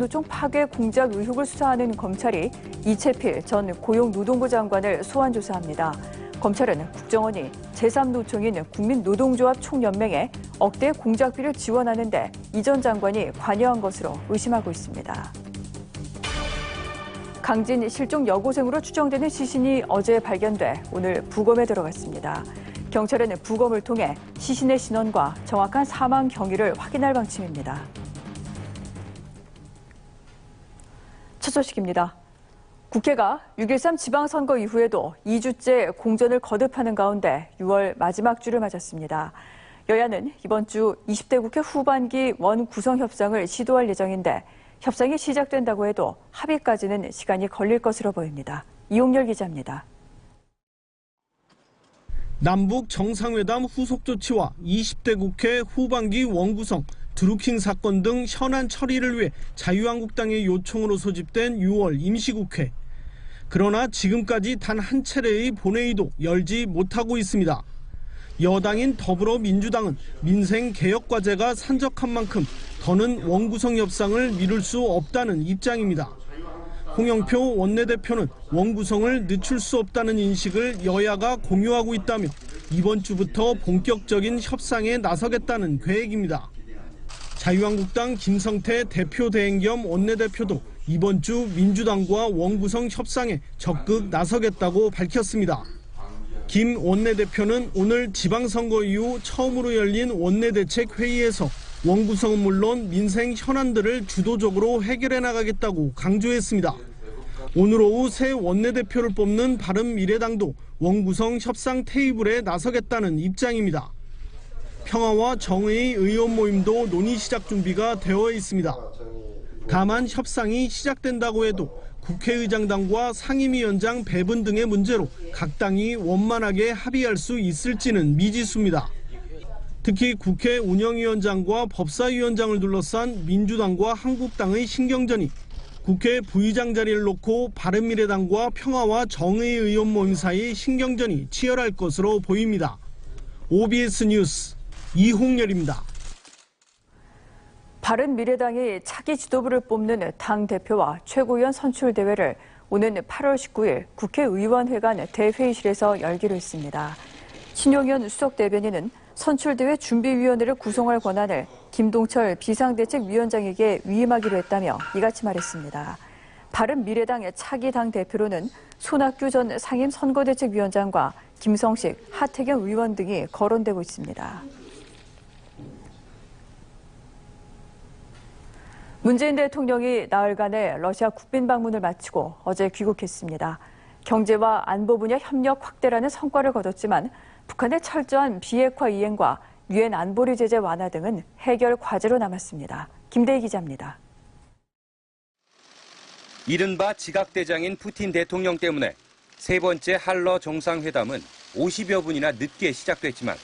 노총 파괴 공작 의혹을 수사하는 검찰이 이채필 전 고용노동부 장관을 소환 조사합니다. 검찰은 국정원이 제3노총인 국민노동조합 총연맹에 억대 공작비를 지원하는데 이 전 장관이 관여한 것으로 의심하고 있습니다. 강진 실종 여고생으로 추정되는 시신이 어제 발견돼 오늘 부검에 들어갔습니다. 경찰은 부검을 통해 시신의 신원과 정확한 사망 경위를 확인할 방침입니다. 첫 소식입니다. 국회가 6.13 지방선거 이후에도 2주째 공전을 거듭하는 가운데 6월 마지막 주를 맞았습니다. 여야는 이번 주 20대 국회 후반기 원 구성 협상을 시도할 예정인데 협상이 시작된다고 해도 합의까지는 시간이 걸릴 것으로 보입니다. 이용열 기자입니다. 남북 정상회담 후속 조치와 20대 국회 후반기 원구성, 드루킹 사건 등 현안 처리를 위해 자유한국당의 요청으로 소집된 6월 임시국회. 그러나 지금까지 단 한 차례의 본회의도 열지 못하고 있습니다. 여당인 더불어민주당은 민생개혁과제가 산적한 만큼 더는 원구성 협상을 미룰 수 없다는 입장입니다. 홍영표 원내대표는 원구성을 늦출 수 없다는 인식을 여야가 공유하고 있다며 이번 주부터 본격적인 협상에 나서겠다는 계획입니다. 자유한국당 김성태 대표 대행 겸 원내대표도 이번 주 민주당과 원구성 협상에 적극 나서겠다고 밝혔습니다. 김 원내대표는 오늘 지방선거 이후 처음으로 열린 원내대책회의에서 원구성은 물론 민생 현안들을 주도적으로 해결해 나가겠다고 강조했습니다. 오늘 오후 새 원내대표를 뽑는 바른미래당도 원구성 협상 테이블에 나서겠다는 입장입니다. 평화와 정의의 의원 모임도 논의 시작 준비가 되어 있습니다. 다만 협상이 시작된다고 해도 국회의장단과 상임위원장 배분 등의 문제로 각 당이 원만하게 합의할 수 있을지는 미지수입니다. 특히 국회 운영위원장과 법사위원장을 둘러싼 민주당과 한국당의 신경전이 국회 부의장 자리를 놓고 바른미래당과 평화와 정의의 의원 모임 사이 신경전이 치열할 것으로 보입니다. OBS 뉴스 이홍열입니다. 바른미래당이 차기 지도부를 뽑는 당대표와 최고위원 선출 대회를 오는 8월 19일 국회의원회관 대회의실에서 열기로 했습니다. 신용현 수석대변인은 선출대회 준비위원회를 구성할 권한을 김동철 비상대책위원장에게 위임하기로 했다며 이같이 말했습니다. 바른미래당의 차기 당대표로는 손학규 전 상임선거대책위원장과 김성식, 하태경 의원 등이 거론되고 있습니다. 문재인 대통령이 나흘간의 러시아 국빈 방문을 마치고 어제 귀국했습니다. 경제와 안보 분야 협력 확대라는 성과를 거뒀지만 북한의 철저한 비핵화 이행과 유엔 안보리 제재 완화 등은 해결 과제로 남았습니다. 김대희 기자입니다. 이른바 지각대장인 푸틴 대통령 때문에 세 번째 한러 정상회담은 50여 분이나 늦게 시작됐지만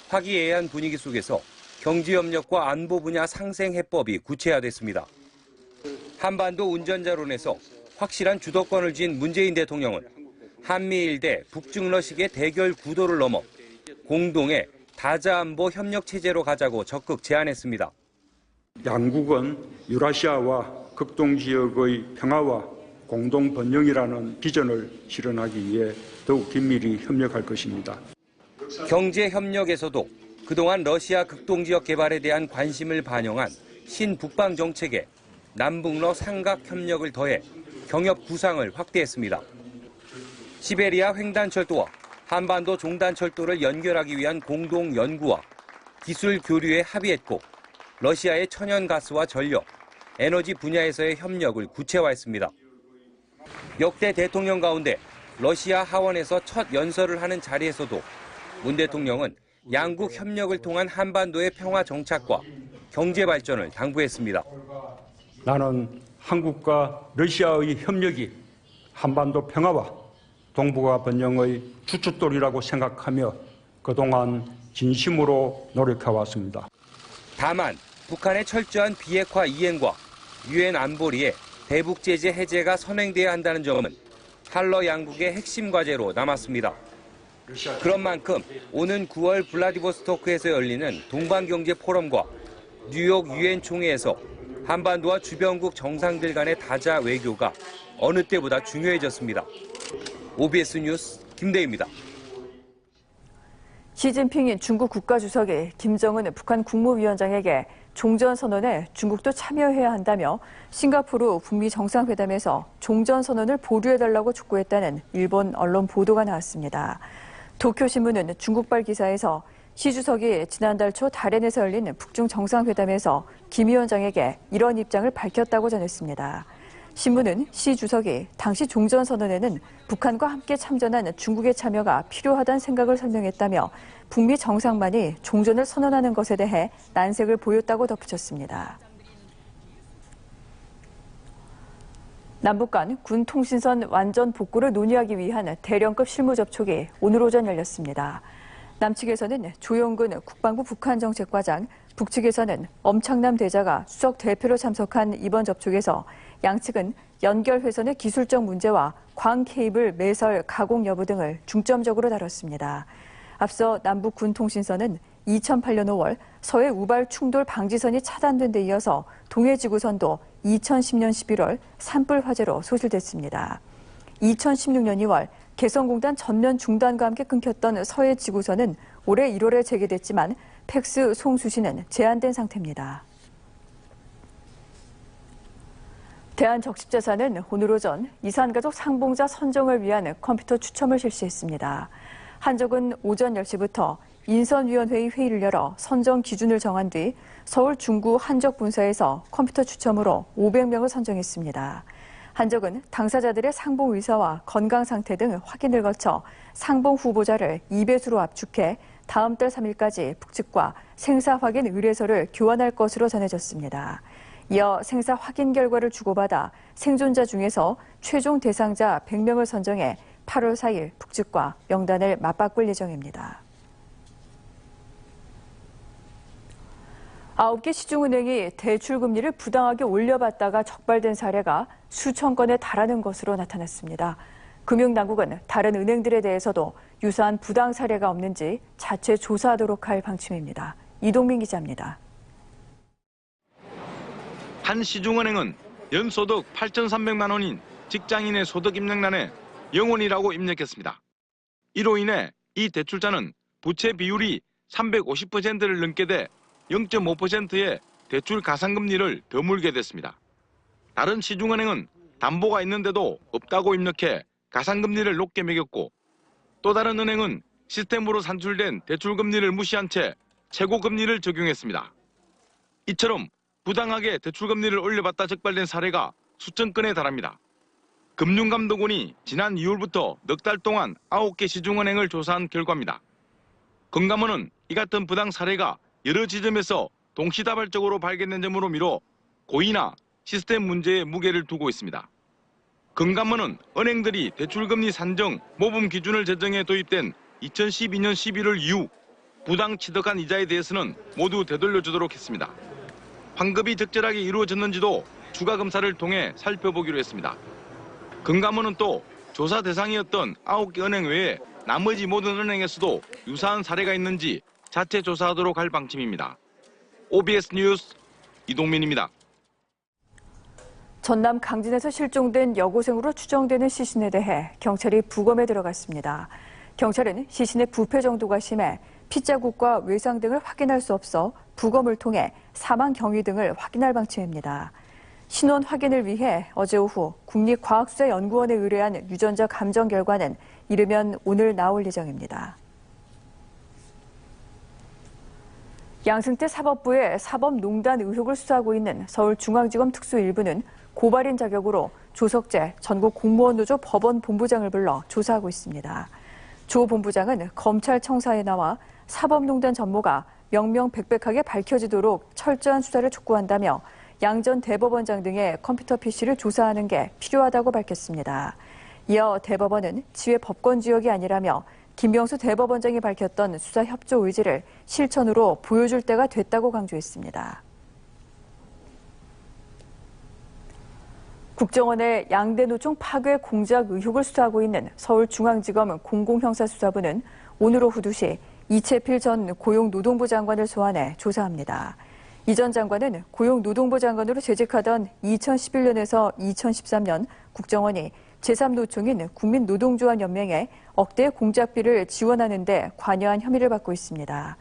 화기애애한 분위기 속에서 경제협력과 안보 분야 상생해법이 구체화됐습니다. 한반도 운전자론에서 확실한 주도권을 쥔 문재인 대통령은 한미일 대 북중러식의 대결 구도를 넘어 공동의 다자안보 협력체제로 가자고 적극 제안했습니다. 양국은 유라시아와 극동지역의 평화와 공동 번영이라는 비전을 실현하기 위해 더욱 긴밀히 협력할 것입니다. 경제협력에서도 그동안 러시아 극동지역 개발에 대한 관심을 반영한 신북방 정책에 남북러 삼각협력을 더해 경협 구상을 확대했습니다. 시베리아 횡단철도와 한반도 종단철도를 연결하기 위한 공동 연구와 기술 교류에 합의했고 러시아의 천연가스와 전력, 에너지 분야에서의 협력을 구체화했습니다. 역대 대통령 가운데 러시아 하원에서 첫 연설을 하는 자리에서도 문 대통령은 양국 협력을 통한 한반도의 평화 정착과 경제 발전을 당부했습니다. 나는 한국과 러시아의 협력이 한반도 평화와 동북아 번영의 주춧돌이라고 생각하며 그동안 진심으로 노력해왔습니다. 다만 북한의 철저한 비핵화 이행과 유엔 안보리의 대북 제재 해제가 선행돼야 한다는 점은 한러 양국의 핵심 과제로 남았습니다. 그런 만큼 오는 9월 블라디보스토크에서 열리는 동반경제 포럼과 뉴욕 유엔 총회에서 한반도와 주변국 정상들 간의 다자 외교가 어느 때보다 중요해졌습니다. OBS 뉴스 김대희입니다. 시진핑 중국 국가주석이 김정은 북한 국무위원장에게 종전선언에 중국도 참여해야 한다며 싱가포르 북미 정상회담에서 종전선언을 보류해달라고 촉구했다는 일본 언론 보도가 나왔습니다. 도쿄신문은 중국발 기사에서 시 주석이 지난달 초 다롄에서 열린 북중 정상회담에서 김 위원장에게 이런 입장을 밝혔다고 전했습니다. 신문은 시 주석이 당시 종전선언에는 북한과 함께 참전한 중국의 참여가 필요하다는 생각을 설명했다며 북미 정상만이 종전을 선언하는 것에 대해 난색을 보였다고 덧붙였습니다. 남북 간 군 통신선 완전 복구를 논의하기 위한 대령급 실무 접촉이 오늘 오전 열렸습니다. 남측에서는 조용근 국방부 북한정책과장, 북측에서는 엄창남 대자가 수석 대표로 참석한 이번 접촉에서 양측은 연결 회선의 기술적 문제와 광 케이블 매설 가공 여부 등을 중점적으로 다뤘습니다. 앞서 남북 군 통신선은 2008년 5월 서해 우발 충돌 방지선이 차단된 데 이어서 동해지구선도 2010년 11월 산불 화재로 소실됐습니다. 2016년 2월 개성공단 전면 중단과 함께 끊겼던 서해 지구선은 올해 1월에 재개됐지만 팩스 송수신은 제한된 상태입니다. 대한적십자사는 오늘 오전 이산가족 상봉자 선정을 위한 컴퓨터 추첨을 실시했습니다. 한적은 오전 10시부터 인선위원회의 회의를 열어 선정 기준을 정한 뒤 서울 중구 한적분사에서 컴퓨터 추첨으로 500명을 선정했습니다. 한적은 당사자들의 상봉 의사와 건강 상태 등 확인을 거쳐 상봉 후보자를 2배수로 압축해 다음 달 3일까지 북측과 생사 확인 의뢰서를 교환할 것으로 전해졌습니다. 이어 생사 확인 결과를 주고받아 생존자 중에서 최종 대상자 100명을 선정해 8월 4일 북측과 명단을 맞바꿀 예정입니다. 9개 시중은행이 대출금리를 부당하게 올려받다가 적발된 사례가 수천 건에 달하는 것으로 나타났습니다. 금융당국은 다른 은행들에 대해서도 유사한 부당 사례가 없는지 자체 조사하도록 할 방침입니다. 이동민 기자입니다. 한 시중은행은 연소득 8,300만 원인 직장인의 소득 입력란에 0원이라고 입력했습니다. 이로 인해 이 대출자는 부채 비율이 350%를 넘게 돼 0.5%의 대출 가산금리를 더 물게 됐습니다. 다른 시중은행은 담보가 있는데도 없다고 입력해 가산금리를 높게 매겼고, 또 다른 은행은 시스템으로 산출된 대출금리를 무시한 채 최고금리를 적용했습니다. 이처럼 부당하게 대출금리를 올려받다 적발된 사례가 수천 건에 달합니다. 금융감독원이 지난 2월부터 넉 달 동안 9개 시중은행을 조사한 결과입니다. 금감원은 이 같은 부당 사례가 여러 지점에서 동시다발적으로 발견된 점으로 미뤄 고의나 시스템 문제에 무게를 두고 있습니다. 금감원은 은행들이 대출금리 산정 모범 기준을 제정해 도입된 2012년 11월 이후 부당 취득한 이자에 대해서는 모두 되돌려주도록 했습니다. 환급이 적절하게 이루어졌는지도 추가 검사를 통해 살펴보기로 했습니다. 금감원은 또 조사 대상이었던 9개 은행 외에 나머지 모든 은행에서도 유사한 사례가 있는지 자체 조사하도록 할 방침입니다. OBS 뉴스 이동민입니다. 전남 강진에서 실종된 여고생으로 추정되는 시신에 대해 경찰이 부검에 들어갔습니다. 경찰은 시신의 부패 정도가 심해 피자국과 외상 등을 확인할 수 없어 부검을 통해 사망 경위 등을 확인할 방침입니다. 신원 확인을 위해 어제 오후 국립과학수사연구원에 의뢰한 유전자 감정 결과는 이르면 오늘 나올 예정입니다. 양승태 사법부의 사법농단 의혹을 수사하고 있는 서울중앙지검 특수 1부는 고발인 자격으로 조석재 전국공무원노조 법원본부장을 불러 조사하고 있습니다. 조 본부장은 검찰청사에 나와 사법농단 전모가 명명백백하게 밝혀지도록 철저한 수사를 촉구한다며 양 전 대법원장 등의 컴퓨터 PC를 조사하는 게 필요하다고 밝혔습니다. 이어 대법원은 지회 법권 지역이 아니라며 김병수 대법원장이 밝혔던 수사 협조 의지를 실천으로 보여줄 때가 됐다고 강조했습니다. 국정원의 양대 노총 파괴 공작 의혹을 수사하고 있는 서울중앙지검 공공형사수사부는 오늘 오후 2시 이채필 전 고용노동부 장관을 소환해 조사합니다. 이 전 장관은 고용노동부 장관으로 재직하던 2011년에서 2013년 국정원이 제3노총인 국민노동조합연맹에 억대 공작비를 지원하는 데 관여한 혐의를 받고 있습니다.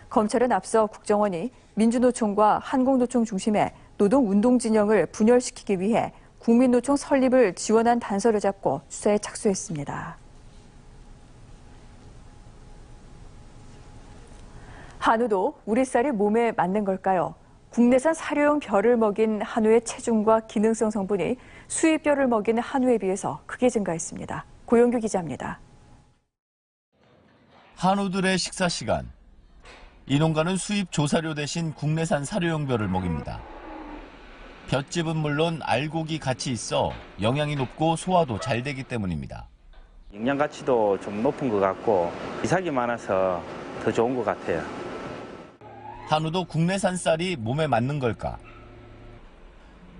검찰은 앞서 국정원이 민주노총과 한국노총 중심의 노동운동 진영을 분열시키기 위해 국민노총 설립을 지원한 단서를 잡고 수사에 착수했습니다. 한우도 우리 쌀이 몸에 맞는 걸까요? 국내산 사료용 벼를 먹인 한우의 체중과 기능성 성분이 수입 벼를 먹인 한우에 비해서 크게 증가했습니다. 고영규 기자입니다. 한우들의 식사 시간. 이 농가는 수입 조사료 대신 국내산 사료용 벼를 먹입니다. 볏짚은 물론 알곡이 같이 있어 영양이 높고 소화도 잘 되기 때문입니다. 영양 가치도 좀 높은 것 같고 이삭이 많아서 더 좋은 것 같아요. 한우도 국내산 쌀이 몸에 맞는 걸까?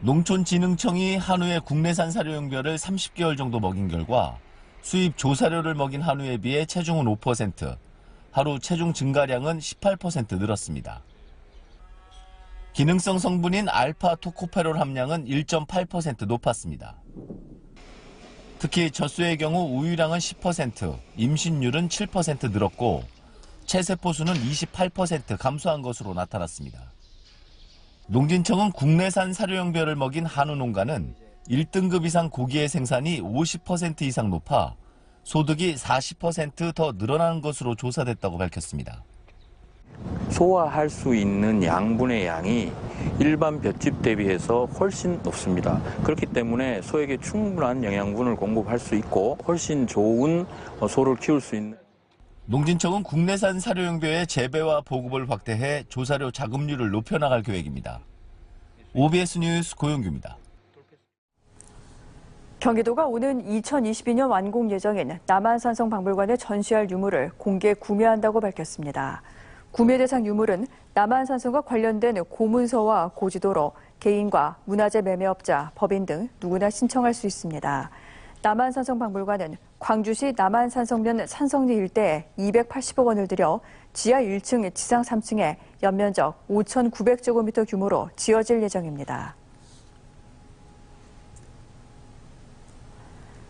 농촌진흥청이 한우의 국내산 사료용 벼를 30개월 정도 먹인 결과 수입 조사료를 먹인 한우에 비해 체중은 5%, 하루 체중 증가량은 18% 늘었습니다. 기능성 성분인 알파 토코페롤 함량은 1.8% 높았습니다. 특히 젖소의 경우 우유량은 10%, 임신율은 7% 늘었고 체세포 수는 28% 감소한 것으로 나타났습니다. 농진청은 국내산 사료용 벼를 먹인 한우 농가는 1등급 이상 고기의 생산이 50% 이상 높아 소득이 40% 더 늘어나는 것으로 조사됐다고 밝혔습니다. 소화할 수 있는 양분의 양이 일반 볏짚 대비해서 훨씬 높습니다. 그렇기 때문에 소에게 충분한 영양분을 공급할 수 있고 훨씬 좋은 소를 키울 수 있는. 농진청은 국내산 사료용 벼의 재배와 보급을 확대해 조사료 자급률을 높여나갈 계획입니다. OBS 뉴스 고영규입니다. 경기도가 오는 2022년 완공 예정인 남한산성박물관에 전시할 유물을 공개 구매한다고 밝혔습니다. 구매 대상 유물은 남한산성과 관련된 고문서와 고지도로 개인과 문화재 매매업자, 법인 등 누구나 신청할 수 있습니다. 남한산성박물관은 광주시 남한산성면 산성리 일대에 280억 원을 들여 지하 1층, 지상 3층에 연면적 5,900제곱미터 규모로 지어질 예정입니다.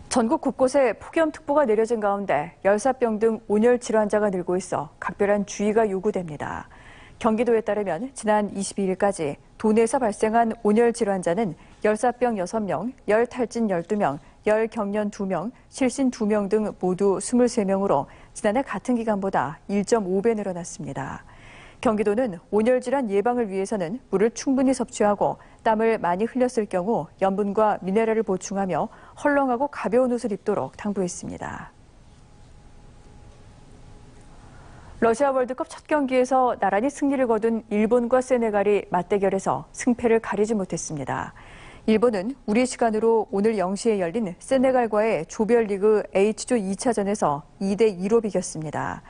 전국 곳곳에 폭염특보가 내려진 가운데 열사병 등 온열 질환자가 늘고 있어 각별한 주의가 요구됩니다. 경기도에 따르면 지난 22일까지 도내에서 발생한 온열 질환자는 열사병 6명, 열탈진 12명, 열경련 2명, 실신 2명 등 모두 23명으로 지난해 같은 기간보다 1.5배 늘어났습니다. 경기도는 온열질환 예방을 위해서는 물을 충분히 섭취하고 땀을 많이 흘렸을 경우 염분과 미네랄을 보충하며 헐렁하고 가벼운 옷을 입도록 당부했습니다. 러시아 월드컵 첫 경기에서 나란히 승리를 거둔 일본과 세네갈이 맞대결에서 승패를 가리지 못했습니다. 일본은 우리 시간으로 오늘 0시에 열린 세네갈과의 조별리그 H조 2차전에서 2대2로 비겼습니다.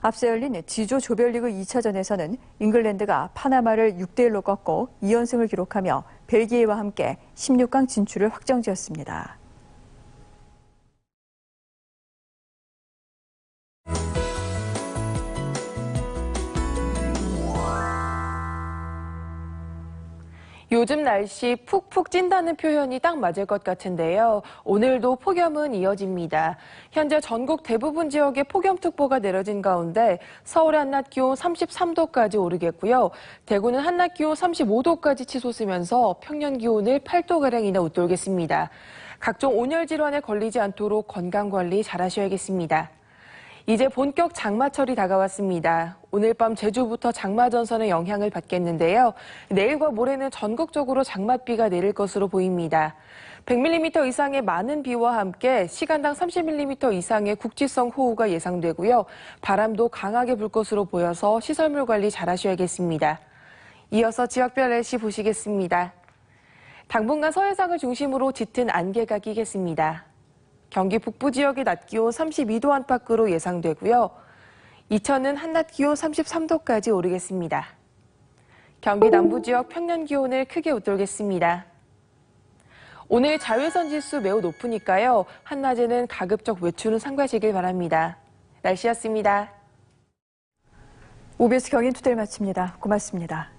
앞서 열린 G조 조별리그 2차전에서는 잉글랜드가 파나마를 6대1로 꺾고 2연승을 기록하며 벨기에와 함께 16강 진출을 확정지었습니다. 요즘 날씨 푹푹 찐다는 표현이 딱 맞을 것 같은데요. 오늘도 폭염은 이어집니다. 현재 전국 대부분 지역에 폭염특보가 내려진 가운데 서울의 한낮 기온 33도까지 오르겠고요. 대구는 한낮 기온 35도까지 치솟으면서 평년 기온을 8도가량이나 웃돌겠습니다. 각종 온열 질환에 걸리지 않도록 건강관리 잘하셔야겠습니다. 이제 본격 장마철이 다가왔습니다. 오늘 밤 제주부터 장마전선의 영향을 받겠는데요. 내일과 모레는 전국적으로 장맛비가 내릴 것으로 보입니다. 100mm 이상의 많은 비와 함께 시간당 30mm 이상의 국지성 호우가 예상되고요. 바람도 강하게 불 것으로 보여서 시설물 관리 잘하셔야겠습니다. 이어서 지역별 날씨 보시겠습니다. 당분간 서해상을 중심으로 짙은 안개가 끼겠습니다. 경기 북부 지역의 낮 기온 32도 안팎으로 예상되고요. 이천은 한낮 기온 33도까지 오르겠습니다. 경기 남부 지역 평년 기온을 크게 웃돌겠습니다. 오늘 자외선 지수 매우 높으니까요. 한낮에는 가급적 외출은 삼가시길 바랍니다. 날씨였습니다. OBS 경인투데이를 마칩니다. 고맙습니다.